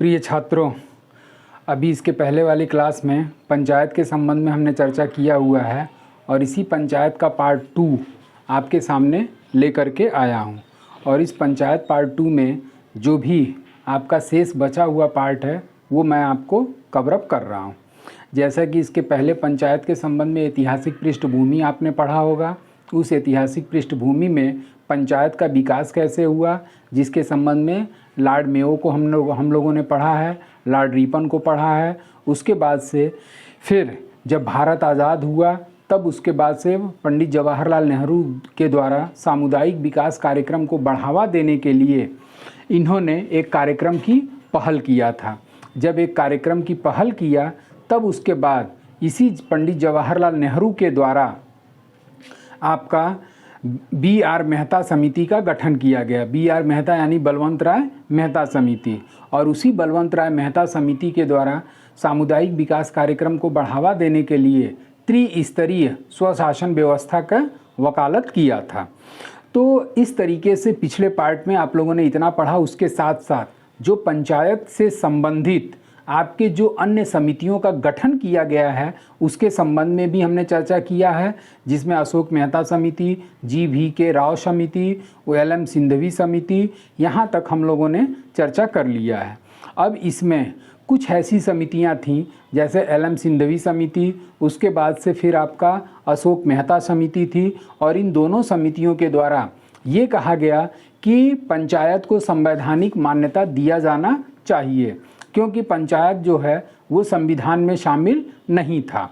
प्रिय छात्रों, अभी इसके पहले वाली क्लास में पंचायत के संबंध में हमने चर्चा किया हुआ है और इसी पंचायत का पार्ट 2 आपके सामने लेकर के आया हूं। और इस पंचायत पार्ट 2 में जो भी आपका शेष बचा हुआ पार्ट है वो मैं आपको कवर अप कर रहा हूं। जैसा कि इसके पहले पंचायत के संबंध में ऐतिहासिक पृष्ठभूमि आपने पढ़ा होगा, उस ऐतिहासिक पृष्ठभूमि में पंचायत का विकास कैसे हुआ, जिसके संबंध में लॉर्ड मेयो को हम लोगों ने पढ़ा है, लॉर्ड रिपन को पढ़ा है। उसके बाद से फिर जब भारत आज़ाद हुआ तब उसके बाद से पंडित जवाहरलाल नेहरू के द्वारा सामुदायिक विकास कार्यक्रम को बढ़ावा देने के लिए इन्होंने एक कार्यक्रम की पहल किया था। जब एक कार्यक्रम की पहल किया तब उसके बाद इसी पंडित जवाहरलाल नेहरू के द्वारा आपका बी.आर. मेहता समिति का गठन किया गया। बी.आर. मेहता यानी बलवंत राय मेहता समिति। और उसी बलवंत राय मेहता समिति के द्वारा सामुदायिक विकास कार्यक्रम को बढ़ावा देने के लिए त्रिस्तरीय स्वशासन व्यवस्था का वकालत किया था। तो इस तरीके से पिछले पार्ट में आप लोगों ने इतना पढ़ा। उसके साथ साथ जो पंचायत से संबंधित आपके जो अन्य समितियों का गठन किया गया है उसके संबंध में भी हमने चर्चा किया है, जिसमें अशोक मेहता समिति, जी.वी.के. राव समिति, एल.एम. सिंघवी समिति, यहाँ तक हम लोगों ने चर्चा कर लिया है। अब इसमें कुछ ऐसी समितियाँ थीं जैसे एल.एम. सिंघवी समिति, उसके बाद से फिर आपका अशोक मेहता समिति थी। और इन दोनों समितियों के द्वारा ये कहा गया कि पंचायत को संवैधानिक मान्यता दिया जाना चाहिए, क्योंकि पंचायत जो है वो संविधान में शामिल नहीं था।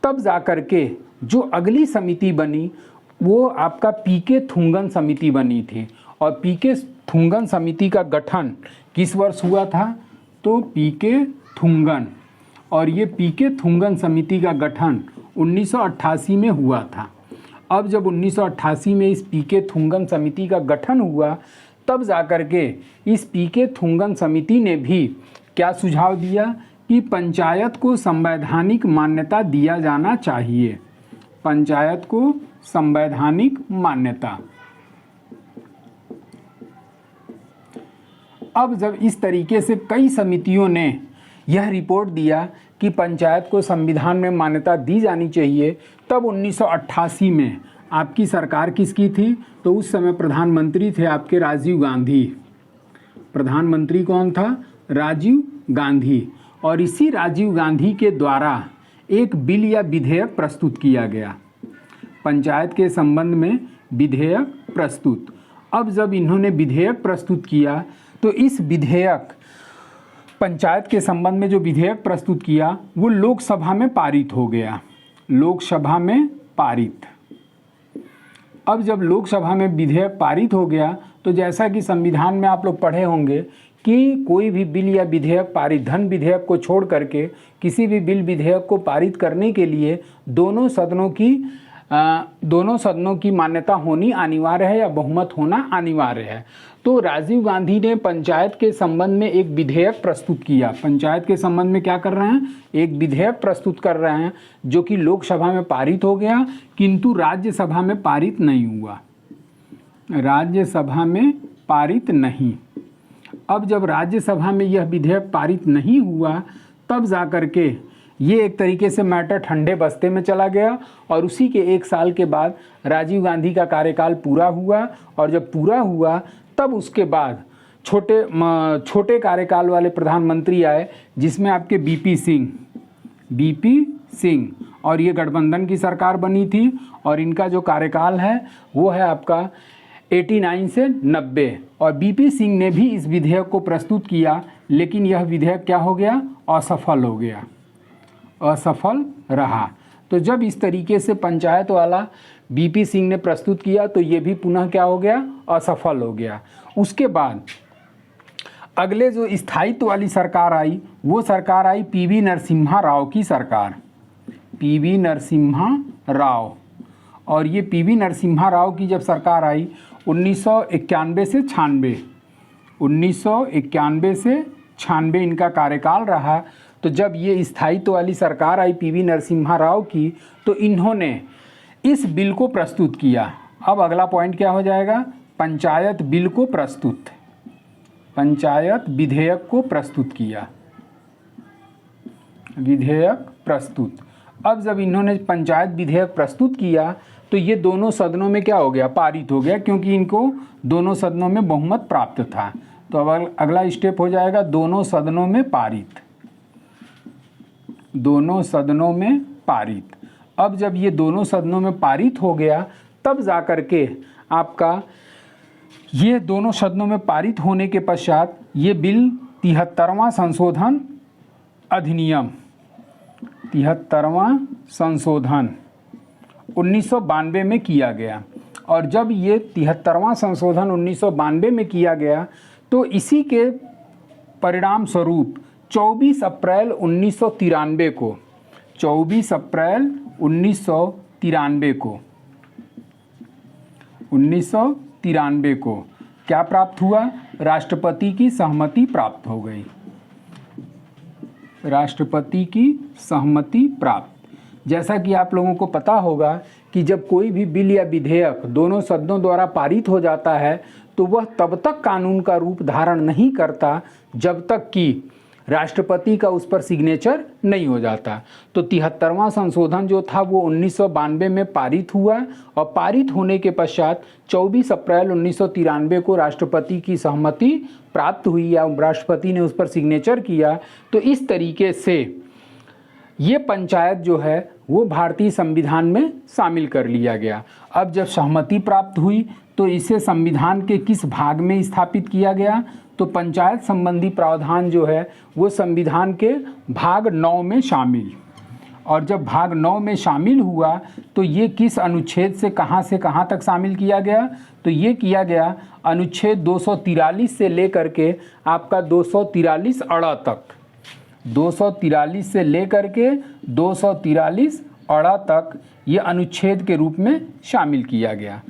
तब जाकर के जो अगली समिति बनी वो आपका पी.के. थुंगन समिति बनी थी। और पी.के. थुंगन समिति का गठन किस वर्ष हुआ था? तो पी.के. थुंगन, और ये पी.के. थुंगन समिति का गठन 1988 में हुआ था। अब जब 1988 में इस पी.के. थुंगन समिति का गठन हुआ तब जाकर के इस पी.के. थुंगन समिति ने भी क्या सुझाव दिया कि पंचायत को संवैधानिक मान्यता दिया जाना चाहिए। पंचायत को संवैधानिक मान्यता। अब जब इस तरीके से कई समितियों ने यह रिपोर्ट दिया कि पंचायत को संविधान में मान्यता दी जानी चाहिए, तब 1988 में आपकी सरकार किसकी थी? तो उस समय प्रधानमंत्री थे आपके राजीव गांधी। प्रधानमंत्री कौन था? राजीव गांधी। और इसी राजीव गांधी के द्वारा एक बिल या विधेयक प्रस्तुत किया गया, पंचायत के संबंध में विधेयक प्रस्तुत। अब जब इन्होंने विधेयक प्रस्तुत किया तो इस विधेयक पंचायत के संबंध में जो विधेयक प्रस्तुत किया वो लोकसभा में पारित हो गया। लोकसभा में पारित। अब जब लोकसभा में विधेयक पारित हो गया तो जैसा कि संविधान में आप लोग पढ़े होंगे कि कोई भी बिल या विधेयक पारित, धन विधेयक को छोड़ करके किसी भी बिल विधेयक को पारित करने के लिए दोनों सदनों की मान्यता होनी अनिवार्य है या बहुमत होना अनिवार्य है। तो राजीव गांधी ने पंचायत के संबंध में एक विधेयक प्रस्तुत किया। पंचायत के संबंध में क्या कर रहे हैं? एक विधेयक प्रस्तुत कर रहे हैं जो कि लोकसभा में पारित हो गया, किंतु राज्यसभा में पारित नहीं हुआ। राज्यसभा में पारित नहीं। अब जब राज्यसभा में यह विधेयक पारित नहीं हुआ तब जाकर के ये एक तरीके से मैटर ठंडे बस्ते में चला गया। और उसी के 1 साल के बाद राजीव गांधी का कार्यकाल पूरा हुआ। और जब पूरा हुआ तब उसके बाद छोटे कार्यकाल वाले प्रधानमंत्री आए, जिसमें आपके बीपी सिंह, और ये गठबंधन की सरकार बनी थी। और इनका जो कार्यकाल है वो है आपका 89 से 90। और बीपी सिंह ने भी इस विधेयक को प्रस्तुत किया, लेकिन यह विधेयक क्या हो गया? असफल हो गया, असफल रहा। तो जब इस तरीके से पंचायत वाला बीपी सिंह ने प्रस्तुत किया तो ये भी पुनः क्या हो गया? असफल हो गया। उसके बाद अगले जो स्थायित्व वाली सरकार आई वो सरकार आई पी.वी. नरसिम्हा राव की सरकार। पी.वी. नरसिम्हा राव। और ये पी.वी. नरसिम्हा राव की जब सरकार आई 1991 से 96, 1991 से 96 इनका कार्यकाल रहा। तो जब ये स्थायित्व वाली सरकार आई पी.वी. नरसिम्हा राव की तो इन्होंने इस बिल को प्रस्तुत किया। अब अगला पॉइंट क्या हो जाएगा? पंचायत बिल को प्रस्तुत। पंचायत विधेयक को प्रस्तुत किया, विधेयक प्रस्तुत। अब जब इन्होंने पंचायत विधेयक प्रस्तुत किया तो ये दोनों सदनों में क्या हो गया, पारित हो गया, क्योंकि इनको दोनों सदनों में बहुमत प्राप्त था। तो अब अगला स्टेप हो जाएगा दोनों सदनों में पारित, दोनों सदनों में पारित। अब जब ये दोनों सदनों में पारित हो गया तब जाकर के आपका ये दोनों सदनों में पारित होने के पश्चात ये बिल 73वां संशोधन अधिनियम, 73वां संशोधन 1992 में किया गया। और जब ये 73वां संशोधन 1992 में किया गया तो इसी के परिणाम स्वरूप 24 अप्रैल 1993 को, 24 अप्रैल 1993 को, 1993 को क्या प्राप्त हुआ, राष्ट्रपति की सहमति प्राप्त हो गई, राष्ट्रपति की सहमति प्राप्त। जैसा कि आप लोगों को पता होगा कि जब कोई भी बिल या विधेयक दोनों सदनों द्वारा पारित हो जाता है तो वह तब तक कानून का रूप धारण नहीं करता जब तक कि राष्ट्रपति का उस पर सिग्नेचर नहीं हो जाता। तो 73वां संशोधन जो था वो 1992 में पारित हुआ और पारित होने के पश्चात 24 अप्रैल 1993 को राष्ट्रपति की सहमति प्राप्त हुई या राष्ट्रपति ने उस पर सिग्नेचर किया। तो इस तरीके से ये पंचायत जो है वो भारतीय संविधान में शामिल कर लिया गया। अब जब सहमति प्राप्त हुई तो इसे संविधान के किस भाग में स्थापित किया गया, तो पंचायत संबंधी प्रावधान जो है वो संविधान के भाग 9 में शामिल। और जब भाग 9 में शामिल हुआ तो ये किस अनुच्छेद से कहाँ तक शामिल किया गया, तो ये किया गया अनुच्छेद 243 से लेकर के आपका 243 अड़ा तक, 243 से लेकर के 243 अड़ा तक ये अनुच्छेद के रूप में शामिल किया गया।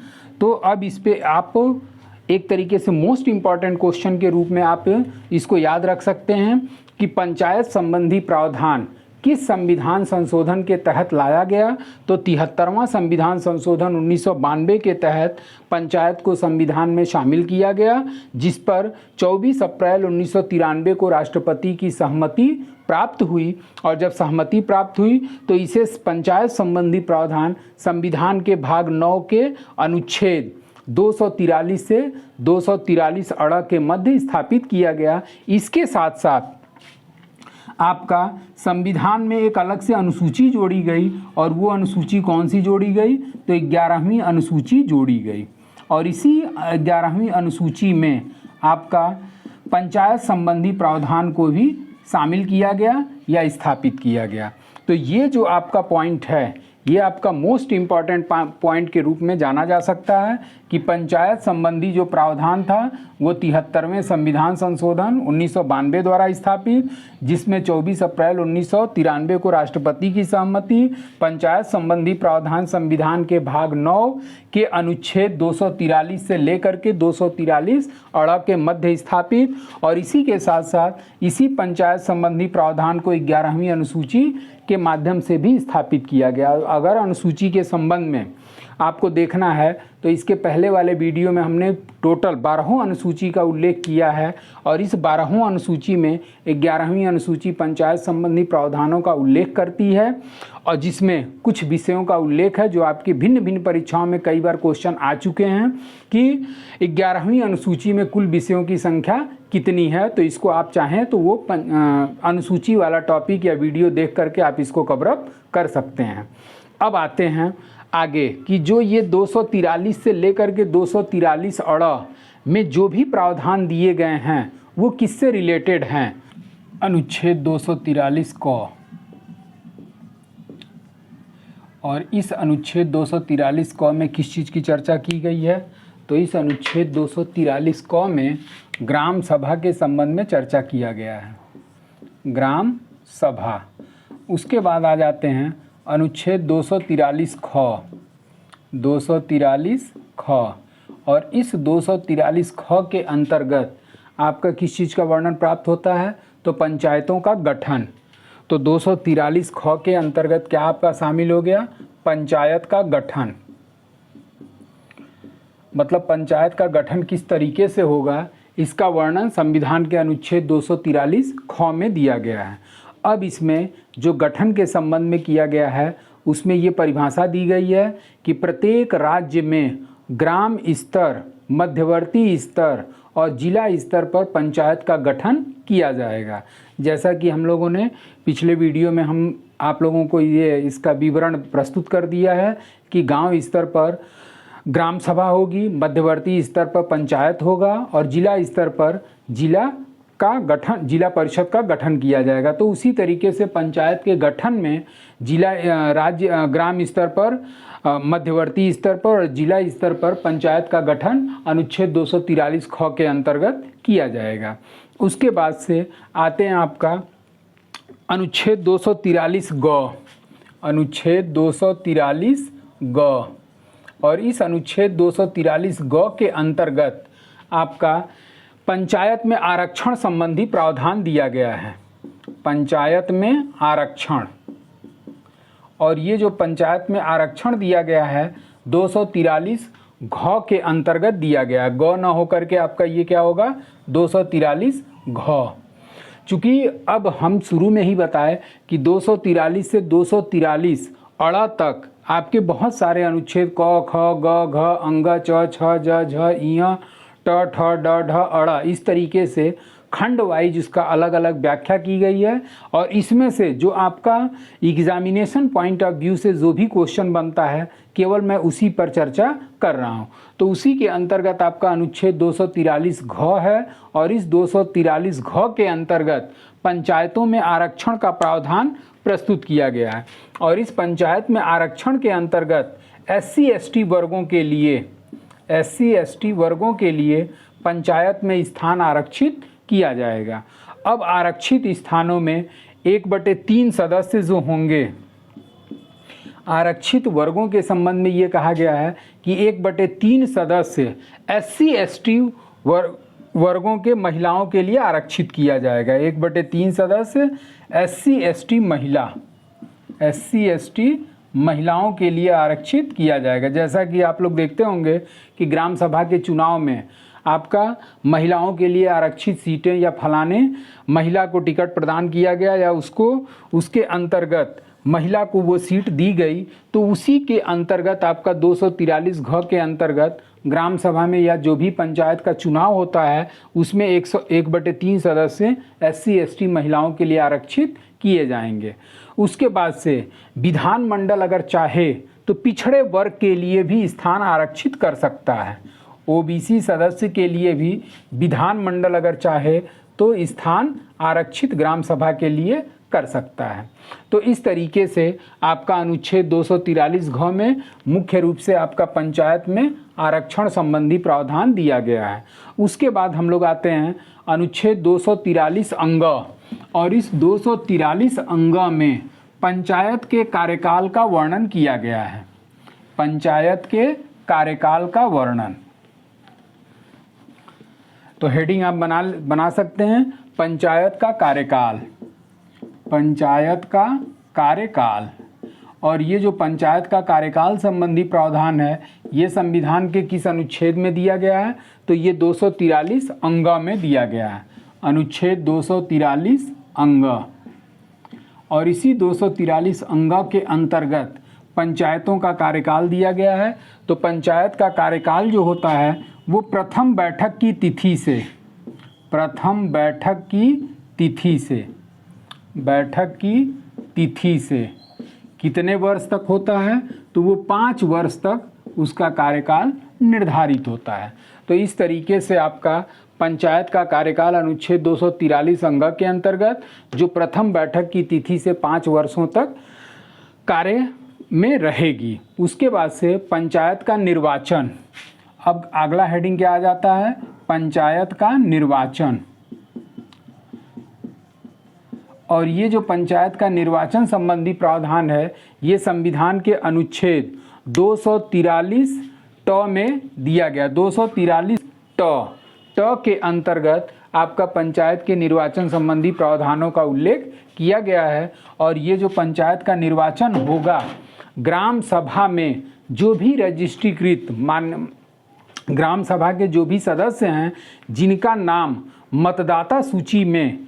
तो अब इस पे आप एक तरीके से मोस्ट इम्पॉर्टेंट क्वेश्चन के रूप में आप इसको याद रख सकते हैं कि पंचायत संबंधी प्रावधान किस संविधान संशोधन के तहत लाया गया। तो 73वां संविधान संशोधन 1992 के तहत पंचायत को संविधान में शामिल किया गया, जिस पर 24 अप्रैल 1993 को राष्ट्रपति की सहमति प्राप्त हुई। और जब सहमति प्राप्त हुई तो इसे पंचायत संबंधी प्रावधान संविधान के भाग 9 के अनुच्छेद 243 से 243 अड़ा के मध्य स्थापित किया गया। इसके साथ साथ आपका संविधान में एक अलग से अनुसूची जोड़ी गई, और वो अनुसूची कौन सी जोड़ी गई, तो 11वीं अनुसूची जोड़ी गई। और इसी 11वीं अनुसूची में आपका पंचायत संबंधी प्रावधान को भी शामिल किया गया या स्थापित किया गया। तो ये जो आपका पॉइंट है ये आपका मोस्ट इम्पॉर्टेंट पॉइंट के रूप में जाना जा सकता है कि पंचायत संबंधी जो प्रावधान था वो 73वें संविधान संशोधन 1992 द्वारा स्थापित, जिसमें 24 अप्रैल 1993 को राष्ट्रपति की सहमति, पंचायत संबंधी प्रावधान संविधान के भाग 9 के अनुच्छेद 243 से लेकर के 243 अड़ा के मध्य स्थापित। और इसी के साथ साथ इसी पंचायत संबंधी प्रावधान को 11वीं अनुसूची के माध्यम से भी स्थापित किया गया। अगर अनुसूची के संबंध में आपको देखना है तो इसके पहले वाले वीडियो में हमने टोटल 12 अनुसूची का उल्लेख किया है, और इस 12 अनुसूची में 11वीं अनुसूची पंचायत संबंधी प्रावधानों का उल्लेख करती है, और जिसमें कुछ विषयों का उल्लेख है जो आपकी भिन्न भिन्न परीक्षाओं में कई बार क्वेश्चन आ चुके हैं कि 11वीं अनुसूची में कुल विषयों की संख्या कितनी है। तो इसको आप चाहें तो वो अनुसूची वाला टॉपिक या वीडियो देख करके आप इसको कवर अप कर सकते हैं। अब आते हैं आगे कि जो ये 243 से लेकर के 243 अड़ा में जो भी प्रावधान दिए गए हैं वो किससे रिलेटेड हैं। अनुच्छेद 243 क, और इस अनुच्छेद 243 क में किस चीज़ की चर्चा की गई है, तो इस अनुच्छेद 243 क में ग्राम सभा के संबंध में चर्चा किया गया है, ग्राम सभा। उसके बाद आ जाते हैं अनुच्छेद 243 ख, 243 ख, और इस 243 ख के अंतर्गत आपका किस चीज़ का वर्णन प्राप्त होता है, तो पंचायतों का गठन। तो 243 ख के अंतर्गत क्या आपका शामिल हो गया, पंचायत का गठन। मतलब पंचायत का गठन किस तरीके से होगा इसका वर्णन संविधान के अनुच्छेद 243 ख में दिया गया है। अब इसमें जो गठन के संबंध में किया गया है उसमें ये परिभाषा दी गई है कि प्रत्येक राज्य में ग्राम स्तर, मध्यवर्ती स्तर और जिला स्तर पर पंचायत का गठन किया जाएगा। जैसा कि हम लोगों ने पिछले वीडियो में हम आप लोगों को ये इसका विवरण प्रस्तुत कर दिया है कि गांव स्तर पर ग्राम सभा होगी, मध्यवर्ती स्तर पर पंचायत होगा और जिला स्तर पर जिला परिषद का गठन किया जाएगा। तो उसी तरीके से पंचायत के गठन में ग्राम स्तर पर, मध्यवर्ती स्तर पर और जिला स्तर पर पंचायत का गठन अनुच्छेद 243 ख के अंतर्गत किया जाएगा। उसके बाद से आते हैं आपका अनुच्छेद 243 ग, अनुच्छेद 243 ग। और इस अनुच्छेद 243 ग के अंतर्गत आपका पंचायत में आरक्षण संबंधी प्रावधान दिया गया है। पंचायत में आरक्षण, और ये जो पंचायत में आरक्षण दिया गया है 243 घ के अंतर्गत दिया गया है। ग न होकर के आपका ये क्या होगा 243 घ। चूँकि अब हम शुरू में ही बताए कि 243 से 243 अड़ा तक आपके बहुत सारे अनुच्छेद क, ख, ग, घ, अंग, च, छ, ज, झ, इं, ट, ठ, ड, ढ, अड़ा, इस तरीके से खंड वाइज उसका अलग अलग व्याख्या की गई है। और इसमें से जो आपका एग्जामिनेशन पॉइंट ऑफ व्यू से जो भी क्वेश्चन बनता है केवल मैं उसी पर चर्चा कर रहा हूं। तो उसी के अंतर्गत आपका अनुच्छेद 243 घ है और इस 243 घ के अंतर्गत पंचायतों में आरक्षण का प्रावधान प्रस्तुत किया गया है। और इस पंचायत में आरक्षण के अंतर्गत SC/ST वर्गों के लिए पंचायत में स्थान आरक्षित किया जाएगा। अब आरक्षित स्थानों में 1/3 सदस्य जो होंगे, आरक्षित वर्गों के संबंध में ये कहा गया है कि 1/3 सदस्य SC/ST वर्गों के महिलाओं के लिए आरक्षित किया जाएगा। 1/3 सदस्य SC/ST महिलाओं के लिए आरक्षित किया जाएगा। जैसा कि आप लोग देखते होंगे कि ग्राम सभा के चुनाव में आपका महिलाओं के लिए आरक्षित सीटें या फलाने महिला को टिकट प्रदान किया गया या उसके अंतर्गत महिला को वो सीट दी गई, तो उसी के अंतर्गत आपका 243 घ के अंतर्गत ग्राम सभा में या जो भी पंचायत का चुनाव होता है उसमें 1/3 सदस्य SC/ST महिलाओं के लिए आरक्षित किए जाएंगे। उसके बाद से विधानमंडल अगर चाहे तो पिछड़े वर्ग के लिए भी स्थान आरक्षित कर सकता है। OBC सदस्य के लिए भी विधानमंडल अगर चाहे तो स्थान आरक्षित ग्राम सभा के लिए कर सकता है। तो इस तरीके से आपका अनुच्छेद 243 घ में मुख्य रूप से आपका पंचायत में आरक्षण संबंधी प्रावधान दिया गया है। उसके बाद हम लोग आते हैं अनुच्छेद 243 अंग, और इस 243 अंग में पंचायत के कार्यकाल का वर्णन किया गया है। पंचायत के कार्यकाल का वर्णन, तो हेडिंग आप बना सकते हैं पंचायत का कार्यकाल, पंचायत का कार्यकाल। और ये जो पंचायत का कार्यकाल संबंधी प्रावधान है ये संविधान के किस अनुच्छेद में दिया गया है, तो ये 243 अंग में दिया गया है, अनुच्छेद 243 अंग। और इसी 243 अंग के अंतर्गत पंचायतों का कार्यकाल दिया गया है। तो पंचायत का कार्यकाल जो होता है वो प्रथम बैठक की तिथि से कितने वर्ष तक होता है, तो वो 5 वर्ष तक उसका कार्यकाल निर्धारित होता है। तो इस तरीके से आपका पंचायत का कार्यकाल अनुच्छेद 243 अंग के अंतर्गत जो प्रथम बैठक की तिथि से 5 वर्षों तक कार्य में रहेगी। उसके बाद से पंचायत का निर्वाचन, अब अगला हेडिंग क्या आ जाता है, पंचायत का निर्वाचन। और ये जो पंचायत का निर्वाचन संबंधी प्रावधान है ये संविधान के अनुच्छेद 243 ट में दिया गया। 243 ट के अंतर्गत आपका पंचायत के निर्वाचन संबंधी प्रावधानों का उल्लेख किया गया है। और ये जो पंचायत का निर्वाचन होगा, ग्राम सभा में जो भी रजिस्ट्रीकृत ग्राम सभा के जो भी सदस्य हैं जिनका नाम मतदाता सूची में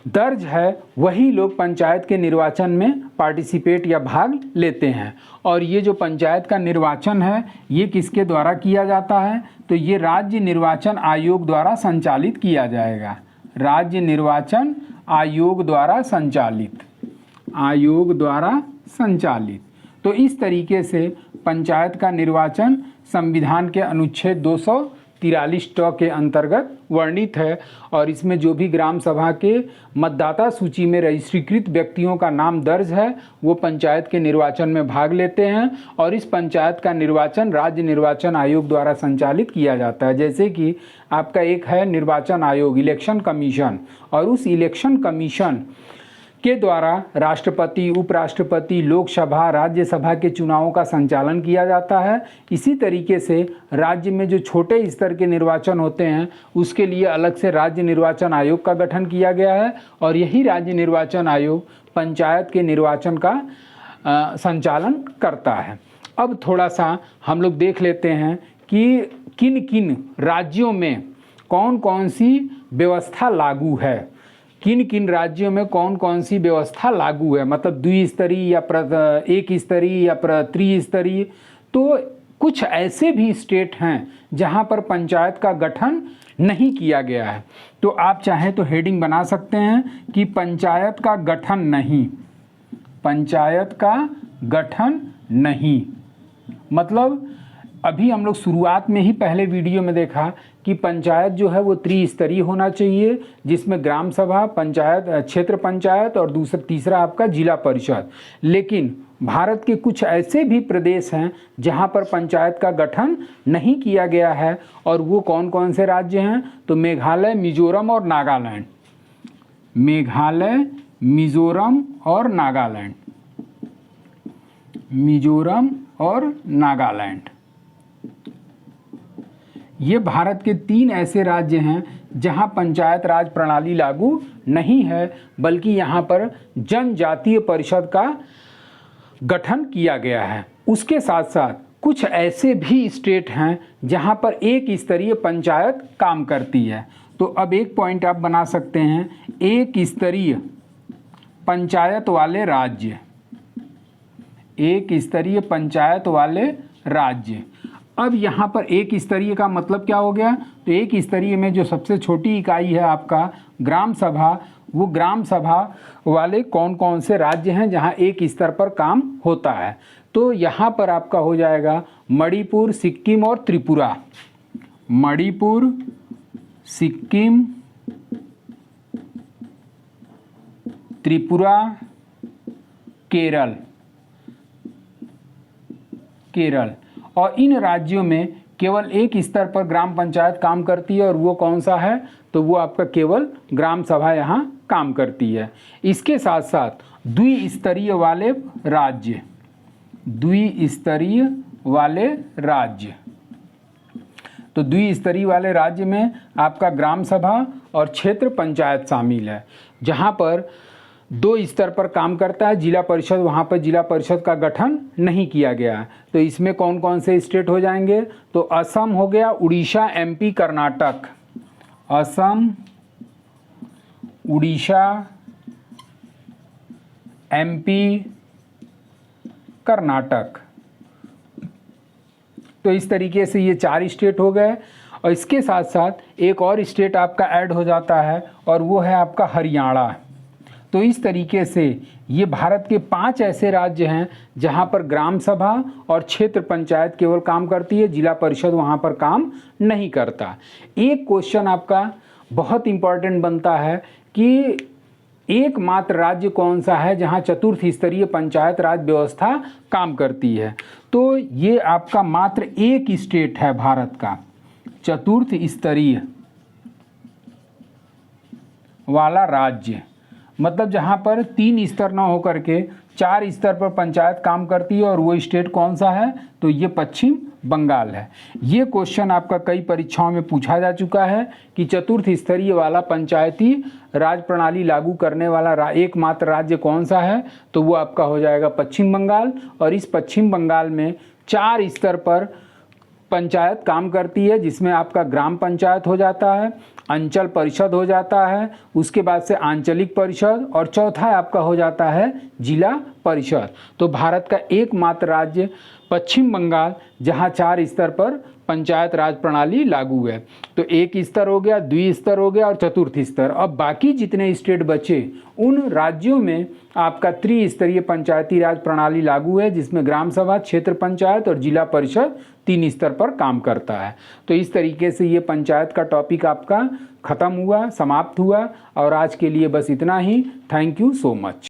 दर्ज है वही लोग पंचायत के निर्वाचन में पार्टिसिपेट या भाग लेते हैं। और ये जो पंचायत का निर्वाचन है ये किसके द्वारा किया जाता है, तो ये राज्य निर्वाचन आयोग द्वारा संचालित किया जाएगा। राज्य निर्वाचन आयोग द्वारा संचालित। तो इस तरीके से पंचायत का निर्वाचन संविधान के अनुच्छेद 243 के अंतर्गत वर्णित है। और इसमें जो भी ग्राम सभा के मतदाता सूची में रजिस्ट्रीकृत व्यक्तियों का नाम दर्ज है वो पंचायत के निर्वाचन में भाग लेते हैं। और इस पंचायत का निर्वाचन राज्य निर्वाचन आयोग द्वारा संचालित किया जाता है। जैसे कि आपका एक है निर्वाचन आयोग, इलेक्शन कमीशन, और उस इलेक्शन कमीशन के द्वारा राष्ट्रपति, उपराष्ट्रपति, लोकसभा, राज्यसभा के चुनावों का संचालन किया जाता है। इसी तरीके से राज्य में जो छोटे स्तर के निर्वाचन होते हैं उसके लिए अलग से राज्य निर्वाचन आयोग का गठन किया गया है। और यही राज्य निर्वाचन आयोग पंचायत के निर्वाचन का संचालन करता है। अब थोड़ा सा हम लोग देख लेते हैं कि किन किन राज्यों में कौन कौन सी व्यवस्था लागू है, किन किन राज्यों में कौन कौन सी व्यवस्था लागू है, मतलब द्विस्तरीय या एक स्तरीय या त्रिस्तरीय। तो कुछ ऐसे भी स्टेट हैं जहां पर पंचायत का गठन नहीं किया गया है। तो आप चाहें तो हेडिंग बना सकते हैं कि पंचायत का गठन नहीं, पंचायत का गठन नहीं। मतलब अभी हम लोग शुरुआत में ही पहले वीडियो में देखा कि पंचायत जो है वो त्रिस्तरीय होना चाहिए, जिसमें ग्राम सभा, पंचायत, क्षेत्र पंचायत और तीसरा आपका जिला परिषद। लेकिन भारत के कुछ ऐसे भी प्रदेश हैं जहां पर पंचायत का गठन नहीं किया गया है। और वो कौन कौन से राज्य हैं, तो मेघालय, मिजोरम और नागालैंड। मेघालय, मिजोरम और नागालैंड। मिजोरम और नागालैंड, ये भारत के 3 ऐसे राज्य हैं जहां पंचायत राज प्रणाली लागू नहीं है, बल्कि यहां पर जनजातीय परिषद का गठन किया गया है। उसके साथ साथ कुछ ऐसे भी स्टेट हैं जहां पर एक स्तरीय पंचायत काम करती है। तो अब एक पॉइंट आप बना सकते हैं, एक स्तरीय पंचायत वाले राज्य, एक स्तरीय पंचायत वाले राज्य। अब यहाँ पर एक स्तरीय का मतलब क्या हो गया, तो एक स्तरीय में जो सबसे छोटी इकाई है आपका ग्राम सभा, वो ग्राम सभा वाले कौन कौन से राज्य हैं जहाँ एक स्तर पर काम होता है। तो यहाँ पर आपका हो जाएगा मणिपुर, सिक्किम और त्रिपुरा। मणिपुर, सिक्किम, त्रिपुरा, केरल। और इन राज्यों में केवल एक स्तर पर ग्राम पंचायत काम करती है, और वो कौन सा है, तो वो आपका केवल ग्राम सभा यहाँ काम करती है। इसके साथ साथ द्विस्तरीय वाले राज्य, द्विस्तरीय वाले राज्य, तो द्विस्तरीय वाले राज्य में आपका ग्राम सभा और क्षेत्र पंचायत शामिल है, जहाँ पर 2 स्तर पर काम करता है जिला परिषद, वहाँ पर जिला परिषद का गठन नहीं किया गया है। तो इसमें कौन कौन से स्टेट हो जाएंगे, तो असम हो गया, उड़ीसा, एमपी, कर्नाटक। असम, उड़ीसा, एमपी, कर्नाटक। तो इस तरीके से ये 4 स्टेट हो गए। और इसके साथ साथ एक और स्टेट आपका ऐड हो जाता है, और वो है आपका हरियाणा। तो इस तरीके से ये भारत के 5 ऐसे राज्य हैं जहां पर ग्राम सभा और क्षेत्र पंचायत केवल काम करती है, जिला परिषद वहां पर काम नहीं करता। एक क्वेश्चन आपका बहुत इंपॉर्टेंट बनता है कि एकमात्र राज्य कौन सा है जहां चतुर्थ स्तरीय पंचायत राज व्यवस्था काम करती है। तो ये आपका मात्र एक स्टेट है भारत का चतुर्थ स्तरीय वाला राज्य, मतलब जहां पर 3 स्तर ना होकर के 4 स्तर पर पंचायत काम करती है। और वो स्टेट कौन सा है, तो ये पश्चिम बंगाल है। ये क्वेश्चन आपका कई परीक्षाओं में पूछा जा चुका है कि चतुर्थ स्तरीय वाला पंचायती राज प्रणाली लागू करने वाला एकमात्र राज्य कौन सा है, तो वो आपका हो जाएगा पश्चिम बंगाल। और इस पश्चिम बंगाल में 4 स्तर पर पंचायत काम करती है, जिसमें आपका ग्राम पंचायत हो जाता है, अंचल परिषद हो जाता है, उसके बाद से आंचलिक परिषद, और चौथा आपका हो जाता है जिला परिषद। तो भारत का एकमात्र राज्य पश्चिम बंगाल जहां 4 स्तर पर पंचायत राज प्रणाली लागू है। तो 1 स्तर हो गया, द्विस्तर हो गया और चतुर्थ स्तर। अब बाकी जितने स्टेट बचे उन राज्यों में आपका त्रिस्तरीय पंचायती राज प्रणाली लागू है, जिसमें ग्राम सभा, क्षेत्र पंचायत और जिला परिषद 3 स्तर पर काम करता है। तो इस तरीके से ये पंचायत का टॉपिक आपका ख़त्म हुआ, समाप्त हुआ। और आज के लिए बस इतना ही। Thank you so much.